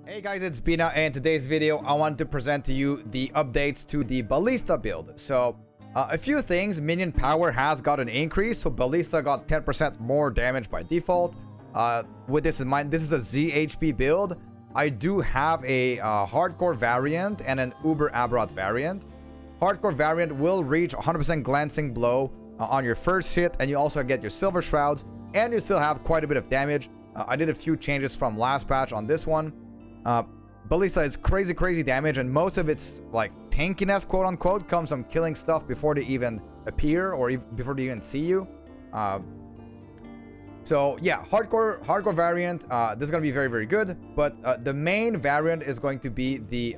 Hey guys, it's Bina, and in today's video I want to present to you the updates to the Ballista build. So a few things. Minion power has got an increase, so Ballista got 10% more damage by default. With this in mind, this is a ZHP build. I do have a hardcore variant and an Uber Aberoth variant. Hardcore variant will reach 100% glancing blow on your first hit, and you also get your silver shrouds, and you still have quite a bit of damage. I did a few changes from last patch on this one. Ballista is crazy damage, and most of its like tankiness, quote unquote, comes from killing stuff before they even appear or before they even see you. So yeah, hardcore variant. This is gonna be very good. But the main variant is going to be the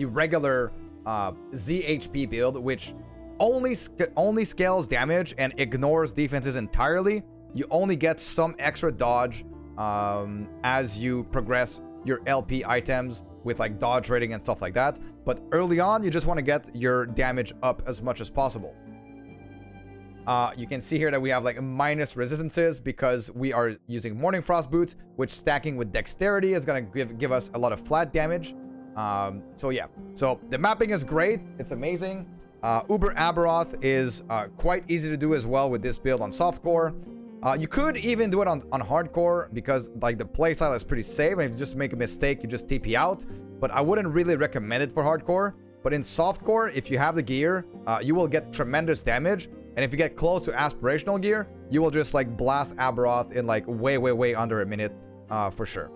regular ZHP build, which only scales damage and ignores defenses entirely. You only get some extra dodge as you progress your LP items with like dodge rating and stuff like that. But early on, you just want to get your damage up as much as possible. You can see here that we have like minus resistances because we are using Morning Frost boots, which stacking with dexterity is going to give us a lot of flat damage. So yeah, so the mapping is great. It's amazing. Uber Aberoth is quite easy to do as well with this build on softcore. You could even do it on hardcore because like the playstyle is pretty safe, and if you just make a mistake, you just TP out. But I wouldn't really recommend it for hardcore. But in softcore, if you have the gear, you will get tremendous damage. And if you get close to aspirational gear, you will just like blast Aberoth in like way under a minute for sure.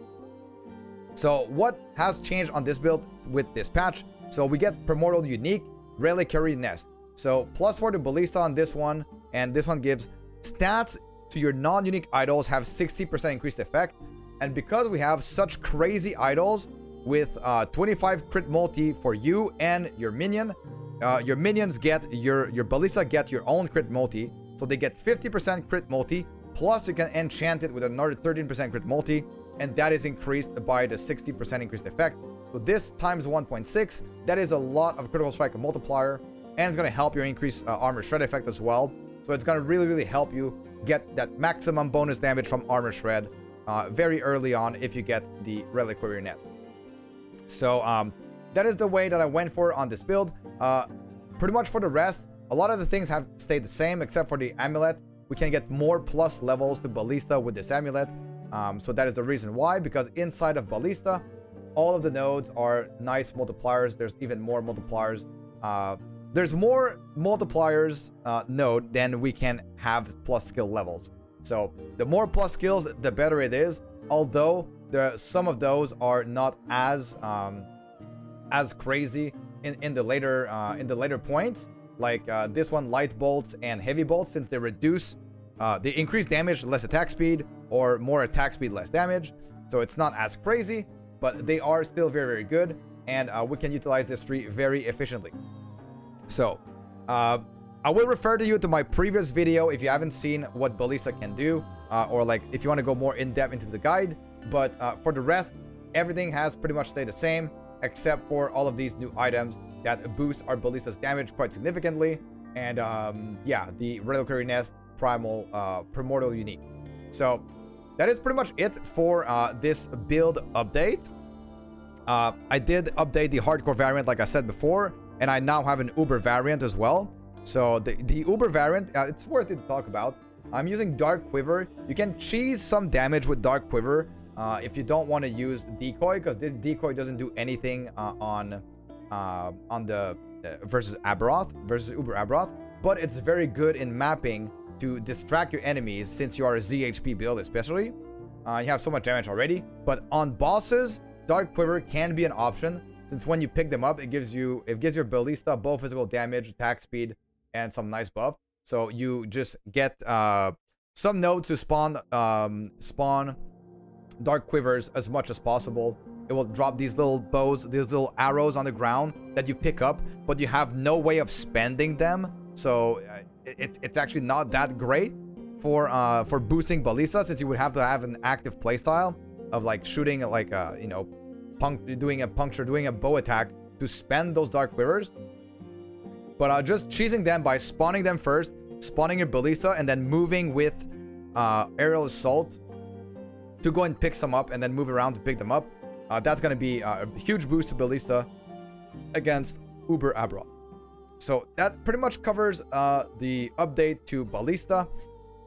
So what has changed on this build with this patch? So we get Primordial Unique Reliquary Nest. So +4 to Ballista on this one, and this one gives stats to your non-unique idols have 60% increased effect. And because we have such crazy idols with 25 crit multi for you and your minion, your minions get your Ballista get your own crit multi, so they get 50% crit multi, plus you can enchant it with another 13% crit multi, and that is increased by the 60% increased effect. So this times 1.6, that is a lot of critical strike multiplier, and it's going to help you increase armor shred effect as well. So it's going to really help you get that maximum bonus damage from armor shred very early on if you get the Reliquary Nest. So that is the way that I went for on this build. Pretty much for the rest, a lot of the things have stayed the same except for the amulet. We can get more plus levels to Ballista with this amulet. So that is the reason why, because inside of Ballista, all of the nodes are nice multipliers. There's even more multipliers. There's more multipliers node than we can have plus skill levels. So the more plus skills, the better it is. Although some of those are not as crazy in the later points. like this one, light bolts and heavy bolts, since they reduce, they increase damage, less attack speed, or more attack speed, less damage. So it's not as crazy, but they are still very, very good, and we can utilize this tree very efficiently. So I will refer to you to my previous video if you haven't seen what Ballista can do, or like if you want to go more in depth into the guide. But for the rest, everything has pretty much stayed the same, except for all of these new items that boost our Ballista's damage quite significantly. And yeah, the Reliquary Nest Primordial Unique. So that is pretty much it for this build update. I did update the hardcore variant like I said before, and I now have an Uber variant as well. So the Uber variant, it's worth it to talk about. I'm using Dark Quiver. You can cheese some damage with Dark Quiver if you don't want to use Decoy, because this Decoy doesn't do anything on the versus Uber Aberoth, but it's very good in mapping to distract your enemies, since you are a ZHP build especially. You have so much damage already, but on bosses, Dark Quiver can be an option, since when you pick them up, it gives your Ballista both physical damage, attack speed, and some nice buff. So you just get some nodes to spawn Dark Quivers as much as possible. It will drop these little bows, these little arrows on the ground that you pick up, but you have no way of spending them. So it's actually not that great for boosting Ballista, since you would have to have an active playstyle of like shooting like you know, doing a puncture, doing a bow attack to spend those Dark Quivers. But just cheesing them by spawning them first, spawning your Ballista, and then moving with Aerial Assault to go and pick some up, and then move around to pick them up. That's going to be a huge boost to Ballista against Uber Aberoth. So that pretty much covers the update to Ballista.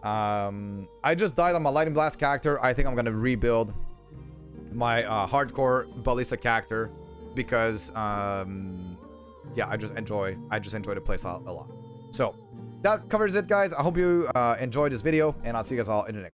I just died on my Lightning Blast character. I think I'm going to rebuild my hardcore Ballista character, because yeah, I just enjoy the playstyle a lot. So that covers it, guys. I hope you enjoyed this video, and I'll see you guys all in the next.